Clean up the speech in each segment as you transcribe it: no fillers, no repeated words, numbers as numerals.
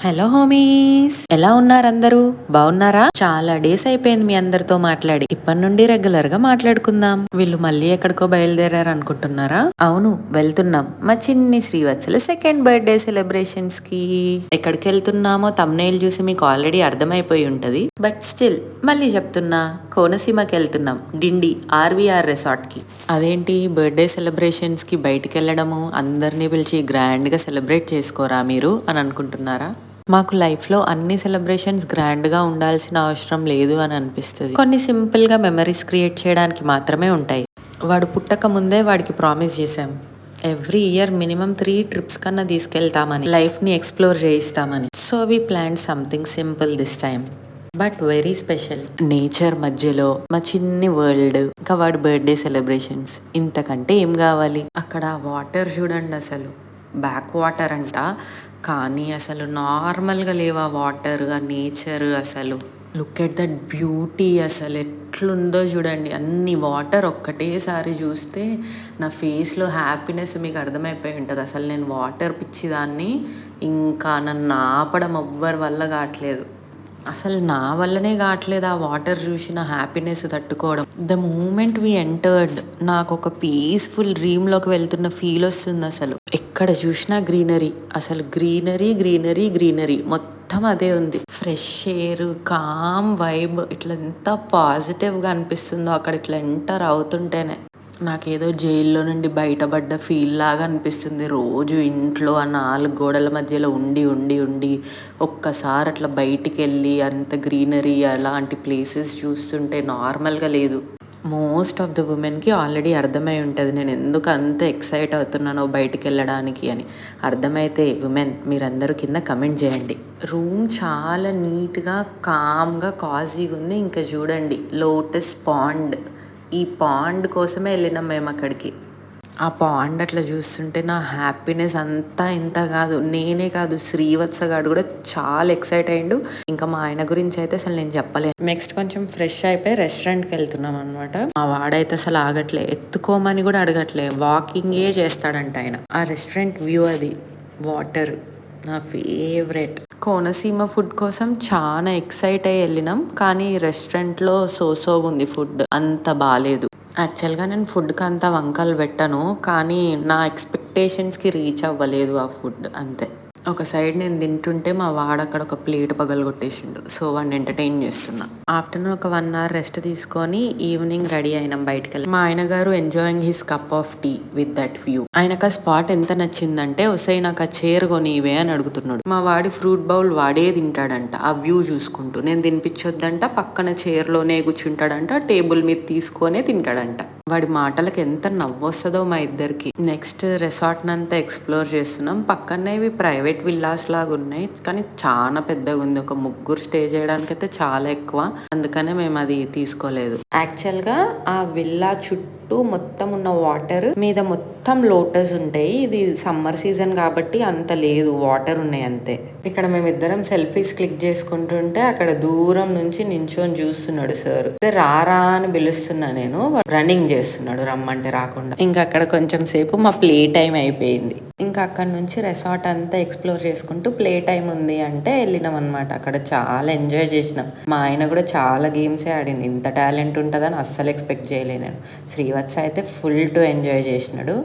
Hello హోమీస్, ఎలా ఉన్నారు అందరూ? బాగున్నారా? చాలా డేస్ అయిపోయింది మీ అందరితో మాట్లాడి. ఇప్పటి నుండి రెగ్యులర్ గా మాట్లాడుకుందాం. వీళ్ళు మళ్ళీ ఎక్కడికో బయలుదేరారు అనుకుంటున్నారా? అవును, వెళ్తున్నాం మా చిన్ని శ్రీవత్సల సెకండ్ బర్త్డే సెలబ్రేషన్స్ కి. ఎక్కడికి వెళ్తున్నామో తమ్నైల్ చూసి మీకు ఆల్రెడీ అర్థమైపోయి ఉంటది. బట్ స్టిల్ మళ్ళీ చెప్తున్నా, కోనసీమకి వెళ్తున్నాం. డిండి ఆర్వీఆర్ రిసార్ట్ కి. అదేంటి బర్త్డే సెలబ్రేషన్స్ కి బయటికి వెళ్ళడము, అందరినీ పిలిచి గ్రాండ్ గా సెలబ్రేట్ చేసుకోరా మీరు అని అనుకుంటున్నారా? మాకు లైఫ్‌లో అన్ని సెలబ్రేషన్స్ గ్రాండ్‌గా ఉండాల్సిన అవసరం లేదు అని అనిపిస్తది. కొన్ని సింపుల్‌గా మెమరీస్ క్రియేట్ చేయడానికి మాత్రమే ఉంటాయి. వాడు పుట్టక ముందే వాడికి ప్రామిస్ చేశాం. ఎవ్రీ ఇయర్ మినిమమ్ 3 ట్రిప్స్ కన్నా తీసుకెళ్తామని. లైఫ్‌ని ఎక్స్‌ప్లోర్ చేయిస్తామని. So we planned something simple this time. But very special. Nature మధ్యలో మా చిన్ని వరల్డ్. ఇంకా వాడి బర్త్‌డే సెలబ్రేషన్స్. ఇంతకంటే ఏం కావాలి? అక్కడ వాటర్ చూడండి అసలు. బ్యాక్ వాటర్ అంట. కానీ అసలు నార్మల్‌గా లేవు ఆ వాటర్, ఆ నేచర్ అసలు. లుక్ ఎట్ దట్ బ్యూటీ, అసలు ఎట్లుందో చూడండి. అన్ని వాటర్ ఒక్కటేసారి చూస్తే నా ఫేస్‌లో హ్యాపీనెస్ మీకు అర్థమైపోయి ఉంటది. అసలు నేను వాటర్ పిచ్చిదాన్ని. ఇంకా నన్ను ఆపడం ఎవ్వరి వల్ల కాట్లేదు. అసలు నా వల్లనే కావట్లేదు ఆ వాటర్ చూసిన హ్యాపీనెస్ తట్టుకోవడం. ద మూమెంట్ వి ఎంటర్డ్, నాకు ఒక పీస్ఫుల్ డ్రీమ్లోకి వెళ్తున్న ఫీల్ వస్తుంది అసలు. ఎక్కడ చూసినా గ్రీనరీ, అసలు గ్రీనరీ గ్రీనరీ గ్రీనరీ మొత్తం అదే ఉంది. ఫ్రెష్ ఎయిర్, కామ్ వైబ్, ఇట్లా ఎంత పాజిటివ్గా అనిపిస్తుందో అక్కడ ఇట్లా ఎంటర్ అవుతుంటేనే. నాకేదో జైల్లో నుండి బయటపడ్డ ఫీల్ లాగా అనిపిస్తుంది. రోజు ఇంట్లో ఆ 4 గోడల మధ్యలో ఉండి ఉండి ఉండి ఒక్కసారి అట్లా బయటికెళ్ళి అంత గ్రీనరీ అలాంటి ప్లేసెస్ చూస్తుంటే నార్మల్గా లేదు. మోస్ట్ ఆఫ్ ద ఉమెన్కి ఆల్రెడీ అర్థమై ఉంటుంది నేను ఎందుకు అంత ఎక్సైట్ అవుతున్నానో బయటికి వెళ్ళడానికి అని. అర్థమైతే ఉమెన్ మీరందరూ కింద కమెంట్ చేయండి. రూమ్ చాలా నీట్గా, కామ్గా, కాజీగా ఉంది. ఇంకా చూడండి లోటస్ పాండ్. ఈ పాండ్ కోసమే వెళ్ళినాం మేము అక్కడికి. ఆ పాండ్ అట్లా చూస్తుంటే నా హ్యాపీనెస్ అంతా ఇంత కాదు. నేనే కాదు, శ్రీవత్స గాడు కూడా చాలా ఎక్సైట్ అయ్యిండు. ఇంకా మా ఆయన గురించి అయితే అసలు నేను చెప్పలేను. నెక్స్ట్ కొంచెం ఫ్రెష్ అయిపోయి రెస్టారెంట్కి వెళ్తున్నాం అనమాట. మా వాడైతే అసలు ఆగట్లే, ఎత్తుకోమని కూడా అడగట్లే, వాకింగే చేస్తాడంట ఆయన. ఆ రెస్టారెంట్ వ్యూ అది, వాటర్, నా ఫేవరెట్. కోనసీమ ఫుడ్ కోసం చాలా ఎక్సైట్ అయ్యి వెళ్ళినాం. కానీ రెస్టారెంట్లో సోసోగుంది ఫుడ్, అంత బాలేదు. యాక్చువల్గా నేను ఫుడ్కి అంత వంకలు పెట్టను, కానీ నా ఎక్స్పెక్టేషన్స్కి రీచ్ అవ్వలేదు ఆ ఫుడ్, అంతే. ఒక సైడ్ నేను తింటుంటే మా వాడు అక్కడ ఒక ప్లేట్ పగలగొట్టేసిండు. సో వాడిని ఎంటర్టైన్ చేస్తున్నా. ఆఫ్టర్నూన్ ఒక 1 అవర్ రెస్ట్ తీసుకొని ఈవినింగ్ రెడీ అయినాం బయటకు వెళ్ళి. మా ఆయన గారు enjoying his cup of tea with that view. ఆయనకు ఆ స్పాట్ ఎంత నచ్చిందంటే, ఒసై నాకు ఆ చైర్ కొనివే అని అడుగుతున్నాడు. మా వాడి ఫ్రూట్ బౌల్ వాడే తింటాడంట ఆ వ్యూ చూసుకుంటూ. నేను తినిపించొద్దంట, పక్కన చైర్లోనే కూర్చుంటాడంట, టేబుల్ మీద తీసుకొనే తింటాడంట. వాడి మాటలకు ఎంత నవ్వొస్తుందో మా ఇద్దరికి. నెక్స్ట్ రిసార్ట్ నంతా ఎక్స్ప్లోర్ చేస్తున్నాం. పక్కనే ఇవి ప్రైవేట్ విల్లాస్ లాగా ఉన్నాయి, కానీ చాలా పెద్దగా ఉంది. ఒక ముగ్గురు స్టే చేయడానికి అయితే చాలా ఎక్కువ, అందుకనే మేము అది తీసుకోలేదు. యాక్చువల్ గా ఆ విల్లా చుట్టూ మొత్తం ఉన్న వాటర్ మీద మొత్తం లోటస్ ఉంటాయి. ఇది సమ్మర్ సీజన్ కాబట్టి అంత లేదు, వాటర్ ఉన్నాయి అంతే. ఇక్కడ మేమిద్దరం సెల్ఫీస్ క్లిక్ చేసుకుంటుంటే అక్కడ దూరం నుంచి నించొని చూస్తున్నాడు సార్. రారా అని పిలుస్తున్నా నేను, రన్నింగ్ చేస్తున్నాడు రమ్మంటే రాకుండా. ఇంకా అక్కడ కొంచెం సేపు మా ప్లే టైం అయిపోయింది. ఇంకా అక్కడ నుంచి రెసార్ట్ అంతా ఎక్స్ప్లోర్ చేసుకుంటూ ప్లే టైం ఉంది అంటే వెళ్ళినాం అనమాట. అక్కడ చాలా ఎంజాయ్ చేసినాం. మా ఆయన కూడా చాలా గేమ్సే ఆడింది. ఇంత టాలెంట్ ఉంటుందని అస్సలు ఎక్స్పెక్ట్ చేయలే నేను. శ్రీవత్స అయితే ఫుల్ టు ఎంజాయ్ చేసినాడు.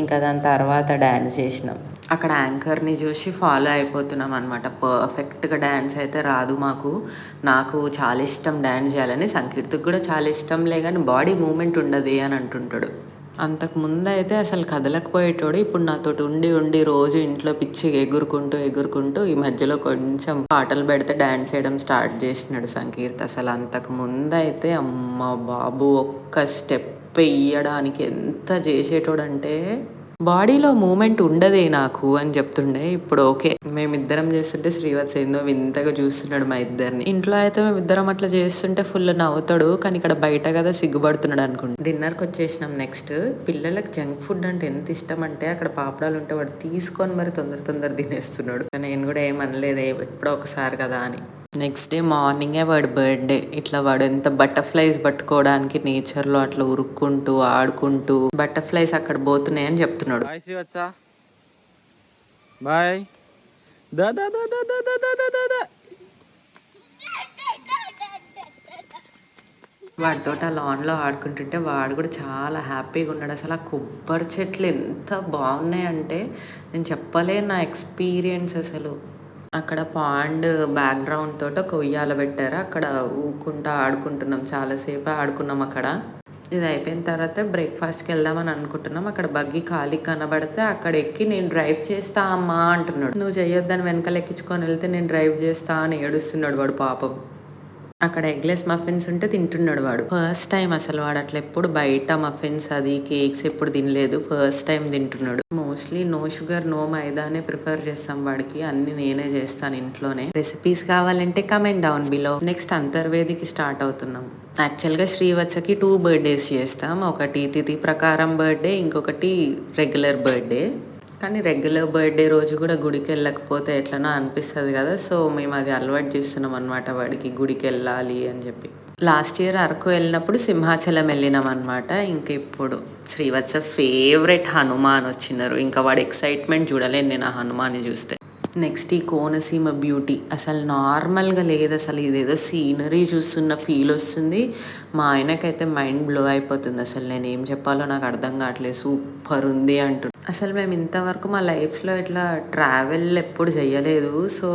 ఇంకా దాని తర్వాత డ్యాన్స్ చేసినాం. అక్కడ యాంకర్ని చూసి ఫాలో అయిపోతున్నాం అనమాట. పర్ఫెక్ట్గా డ్యాన్స్ అయితే రాదు మాకు. నాకు చాలా ఇష్టం డ్యాన్స్ చేయాలని, సంకీర్తికి కూడా చాలా ఇష్టంలే, కానీ బాడీ మూమెంట్ ఉండదు అని అంటుంటాడు. అంతకు ముందు అయితే అసలు కదలకపోయేటోడు. ఇప్పుడు నాతోటి ఉండి ఉండి రోజు ఇంట్లో పిచ్చిగా ఎగురుకుంటూ ఎగురుకుంటూ ఈ మధ్యలో కొంచెం పాటలు పెడితే డ్యాన్స్ చేయడం స్టార్ట్ చేసినాడు సంకీర్తి. అసలు అంతకు ముందు అయితే అమ్మ బాబు, ఒక్క స్టెప్ వేయడానికి ఎంత చేసేటోడంటే, బాడీలో మూమెంట్ ఉండదే నాకు అని చెప్తుండే. ఇప్పుడు ఓకే, మేమిద్దరం చేస్తుంటే శ్రీవత్స ఏందో వింతగా చూస్తున్నాడు మా ఇద్దరిని. ఇంట్లో అయితే మేమిద్దరం అట్లా చేస్తుంటే ఫుల్ నవ్వుతాడు, కానీ ఇక్కడ బయట కదా సిగ్గుపడుతున్నాడు అనుకుంటా. డిన్నర్కి వచ్చేసినాం. నెక్స్ట్ పిల్లలకు జంక్ ఫుడ్ అంటే ఎంత ఇష్టం అంటే, అక్కడ పాపడాలు ఉంటే వాడు తీసుకొని మరి తొందర తొందర తినేస్తున్నాడు. నేను కూడా ఏమనలేదే, ఎప్పుడో ఒకసారి కదా అని. నెక్స్ట్ డే మార్నింగే వాడి బర్త్డే. ఇట్లా వాడు ఎంత బటర్ఫ్లైస్ పట్టుకోవడానికి నేచర్లో అట్లా ఉరుక్కుంటూ ఆడుకుంటూ బటర్ఫ్లైస్ అక్కడ పోతున్నాయని చెప్తున్నాడు. Bye Srivatsa, bye. దా దా దా దా దా దా దా దా దా. వాడితో ఆ లాన్లో ఆడుకుంటుంటే వాడు కూడా చాలా హ్యాపీగా ఉన్నాడు. అసలు ఆ కొబ్బరి చెట్లు ఎంత బాగున్నాయంటే నేను చెప్పలేను నా ఎక్స్పీరియన్స్ అసలు. అక్కడ పాండ్ బ్యాక్గ్రౌండ్ తోటి ఒక ఉయ్యాల పెట్టారు. అక్కడ ఊకుంటా ఆడుకుంటున్నాం, చాలాసేపు ఆడుకున్నాం అక్కడ. ఇది అయిపోయిన తర్వాత బ్రేక్ఫాస్ట్కి వెళ్దామని అనుకుంటున్నాం. అక్కడ బగ్గి ఖాళీ కనబడితే అక్కడ ఎక్కి నేను డ్రైవ్ చేస్తా అమ్మా అంటున్నాడు. నువ్వు చెయ్యొద్దని వెనకాల ఎక్కించుకొని వెళ్తే నేను డ్రైవ్ చేస్తా అని ఏడుస్తున్నాడు వాడు పాపం. అక్కడ ఎగ్లెస్ మఫిన్స్ ఉంటే తింటున్నాడు వాడు. ఫస్ట్ టైం అసలు వాడు అట్లా ఎప్పుడు బయట మఫిన్స్ అది కేక్స్ ఎప్పుడు తినలేదు. ఫస్ట్ టైం తింటున్నాడు. మోస్ట్లీ నో షుగర్ నో మైదానే ప్రిఫర్ చేస్తాం వాడికి. అన్ని నేనే చేస్తాను ఇంట్లోనే. రెసిపీస్ కావాలంటే కమెంట్ డౌన్ బిలో. నెక్స్ట్ అంతర్వేదికి స్టార్ట్ అవుతున్నాం. యాక్చువల్గా శ్రీవత్సకి 2 బర్త్డేస్ చేస్తాం. ఒకటి తిథి ప్రకారం బర్త్డే, ఇంకొకటి రెగ్యులర్ బర్త్డే. కానీ రెగ్యులర్ బర్త్డే రోజు కూడా గుడికి వెళ్ళకపోతే ఎట్లనో అనిపిస్తుంది కదా. సో మేము అది అలవాటు చేస్తున్నాం అనమాట వాడికి, గుడికి వెళ్ళాలి అని చెప్పి. లాస్ట్ ఇయర్ అరకు వెళ్ళినప్పుడు సింహాచలం వెళ్ళినాం అనమాట. ఇంక ఇప్పుడు శ్రీవత్స ఫేవరెట్ హనుమాన్ వచ్చినారు. ఇంకా వాడు ఎక్సైట్మెంట్ చూడలేను నేను ఆ హనుమాన్ని చూస్తే. నెక్స్ట్ ఈ కోనసీమ బ్యూటీ అసలు నార్మల్గా లేదు. అసలు ఇదేదో సీనరీ చూస్తున్న ఫీల్ వస్తుంది. మా ఆయనకైతే మైండ్ బ్లో అయిపోతుంది. అసలు నేను ఏం చెప్పాలో నాకు అర్థం కావట్లేదు. సూపర్ ఉంది అంటు. అసలు మేము ఇంతవరకు మా లైఫ్లో ఇట్లా ట్రావెల్ ఎప్పుడు చేయలేదు. సో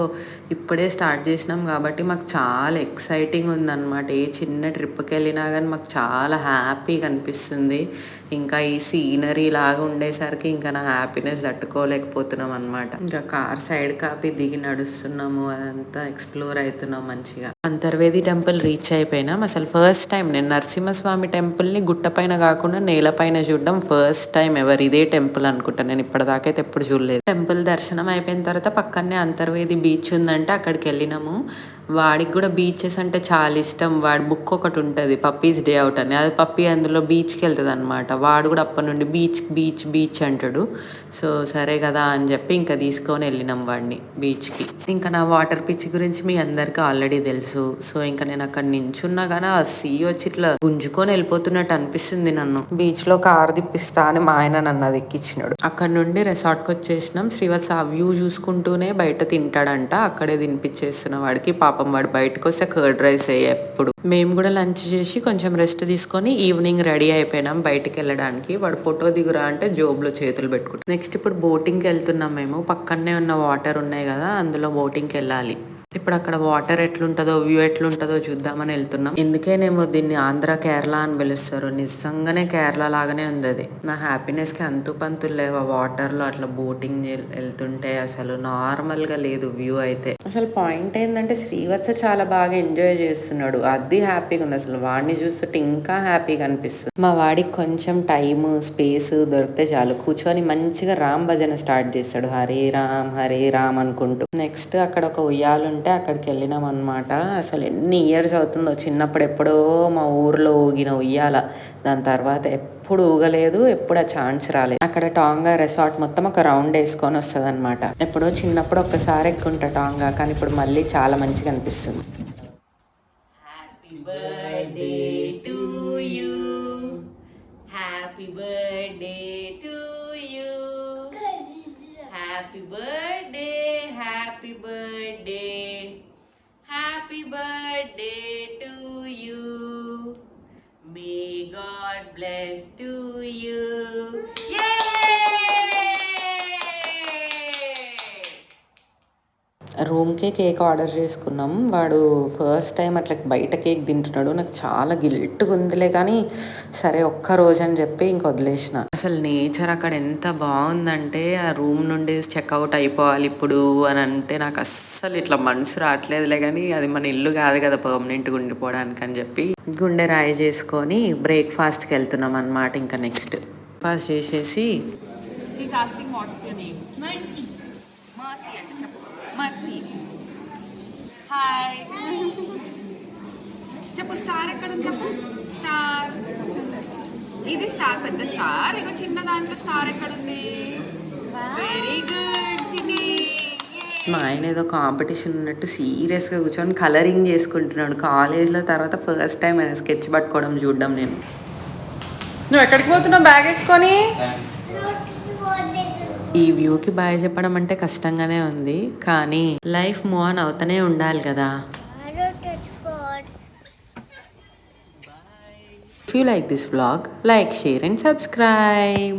ఇప్పుడే స్టార్ట్ చేసినాం కాబట్టి మాకు చాలా ఎక్సైటింగ్ ఉందన్నమాట. ఏ చిన్న ట్రిప్కి వెళ్ళినా కానీ మాకు చాలా హ్యాపీగా అనిపిస్తుంది. ఇంకా ఈ సీనరీ లాగా ఉండేసరికి ఇంకా నా హ్యాపీనెస్ తట్టుకోలేకపోతున్నాం అనమాట. ఇంకా కార్ సైడ్ కాపి దిగి నడుస్తున్నాము, అదంతా ఎక్స్ప్లోర్ అవుతున్నాం మంచిగా. అంతర్వేది టెంపుల్ రీచ్ అయిపోయినాం. అసలు ఫస్ట్ టైం నేను నరసింహస్వామి టెంపుల్ని గుట్ట పైన కాకుండా నేలపైన చూడడం ఫస్ట్ టైం ఎవరు. ఇదే టెంపుల్ అనుకుంటా, నేను ఇప్పటిదాకా అయితే ఎప్పుడు చూడలేదు. టెంపుల్ దర్శనం అయిపోయిన తర్వాత పక్కనే అంతర్వేది బీచ్ ఉందంటే అక్కడికి వెళ్ళినాము. వాడికి కూడా బీచెస్ అంటే చాలా ఇష్టం. వాడి బుక్ ఒకటి ఉంటుంది పప్పీస్ డే అవుట్ అని, అది పప్పీ అందులో బీచ్కి వెళ్తుంది అనమాట. వాడు కూడా అప్పటి నుండి బీచ్ బీచ్ బీచ్ అంటాడు. సో సరే కదా అని చెప్పి ఇంకా తీసుకొని వెళ్ళినాం వాడిని బీచ్కి. ఇంకా నా వాటర్ పిచ్ గురించి మీ అందరికీ ఆల్రెడీ తెలుసు. సో ఇంకా నేను అక్కడ నించున్నా కానీ ఆ సీ వచ్చి ఇట్లా గుంజుకొని వెళ్ళిపోతున్నట్టు అనిపిస్తుంది నన్ను. బీచ్లో కారు తిప్పిస్తా అని మా ఆయన నన్ను అది ఎక్కించినాడు. అక్కడ నుండి రిసార్ట్కి వచ్చేసినాం. శ్రీవత్స ఆ వ్యూ చూసుకుంటూనే బయట తింటాడంట. అక్కడే తినిపించేస్తున్న వాడికి. పాపం వాడు బయటకు వస్తే కర్డ్ రైస్ ఎప్పుడు. మేము కూడా లంచ్ చేసి కొంచెం రెస్ట్ తీసుకొని ఈవినింగ్ రెడీ అయిపోయినాం బయటికి వెళ్ళడానికి. వాడు ఫోటో దిగురా అంటే జోబులో చేతులు పెట్టుకుంటాం. నెక్స్ట్ ఇప్పుడు బోటింగ్కి వెళ్తున్నాం మేము. పక్కనే ఉన్న వాటర్ ఉన్నాయి కదా, అందులో బోటింగ్కి వెళ్ళాలి. ఇప్పుడు అక్కడ వాటర్ ఎట్లుంటుందో వ్యూ ఎట్లుంటుందో చూద్దామని వెళ్తున్నాం. ఎందుకేనేమో దీన్ని ఆంధ్ర కేరళ అని పిలుస్తారు. నిజంగానే కేరళ లాగానే ఉంది అది. నా హ్యాపీనెస్కి అంతు పంతులు లేవు ఆ వాటర్లో అట్లా బోటింగ్ వెళ్తుంటే. అసలు నార్మల్గా లేదు వ్యూ అయితే. అసలు పాయింట్ ఏంటంటే శ్రీవత్స చాలా బాగా ఎంజాయ్ చేస్తున్నాడు. అది హ్యాపీగా ఉంది. అసలు వాడిని చూస్తుంటే ఇంకా హ్యాపీగా అనిపిస్తుంది. మా వాడికి కొంచెం టైమ్ స్పేస్ దొరికితే చాలు కూర్చొని మంచిగా రామ్ భజన స్టార్ట్ చేస్తాడు, హరే రామ్ అనుకుంటూ. నెక్స్ట్ అక్కడ ఒక ఉయ్యాలు ఉంటే అక్కడికి వెళ్ళినాం అనమాట. అసలు ఎన్ని ఇయర్స్ అవుతుందో, చిన్నప్పుడు ఎప్పుడో మా ఊర్లో ఊగిన ఉయ్యాల. దాని తర్వాత ఎప్పుడు ఊగలేదు, ఎప్పుడు ఆ ఛాన్స్ రాలేదు. అక్కడ టాంగా రెసార్ట్ మొత్తం ఒక రౌండ్ వేసుకొని వస్తుంది అనమాట. ఎప్పుడో చిన్నప్పుడు ఒక్కసారి ఎక్కుంటా టాంగా, కానీ ఇప్పుడు మళ్ళీ చాలా మంచిగా అనిపిస్తుంది. Happy birthday to you, happy birthday to you, happy birthday, happy birthday, happy birthday to you, may God bless to you. రూమ్కే కేక్ ఆర్డర్ చేసుకున్నాం. వాడు ఫస్ట్ టైం అట్లా బయట కేక్ తింటున్నాడు. నాకు చాలా గిల్ట్గా ఉందిలే, కానీ సరే ఒక్క రోజు అని చెప్పి ఇంక వదిలేసిన. అసలు నేచర్ అక్కడ ఎంత బాగుందంటే ఆ రూమ్ నుండి చెక్అవుట్ అయిపోవాలి ఇప్పుడు అని అంటే నాకు అస్సలు ఇట్లా మనసు రావట్లేదులే. కానీ అది మన ఇల్లు కాదు కదా పర్మనెంట్గా ఉండిపోవడానికి అని చెప్పి గుండె రాయి చేసుకొని బ్రేక్ఫాస్ట్కి వెళ్తున్నాం అనమాట. ఇంకా నెక్స్ట్ ఫాస్ట్ చేసేసి హాయ్ చెప్పు. స్టార్ ఎక్కడ ఉంది చెప్పు. స్టార్ ఇది స్టార్, పెద్ద స్టార్. ఇక చిన్న దాంట్లో స్టార్ ఎక్కడ ఉంది? వెరీ గుడ్ చిన్ని. మా ఆయన ఏదో కాంపిటీషన్ ఉన్నట్టు సీరియస్గా కూర్చొని కలరింగ్ చేసుకుంటున్నాడు కాలేజ్లో. తర్వాత ఫస్ట్ టైం ఆయన స్కెచ్ పట్టుకోవడం చూడడం నేను. నువ్వు ఎక్కడికి పోతున్నావు బ్యాగ్ వేసుకొని? ఈ వ్యూకి బాయ్ చెప్పడం అంటే కష్టంగానే ఉంది, కానీ లైఫ్ మూవ్ ఆన్ అవుతూనే ఉండాలి కదా. If you like this vlog, like, share and subscribe.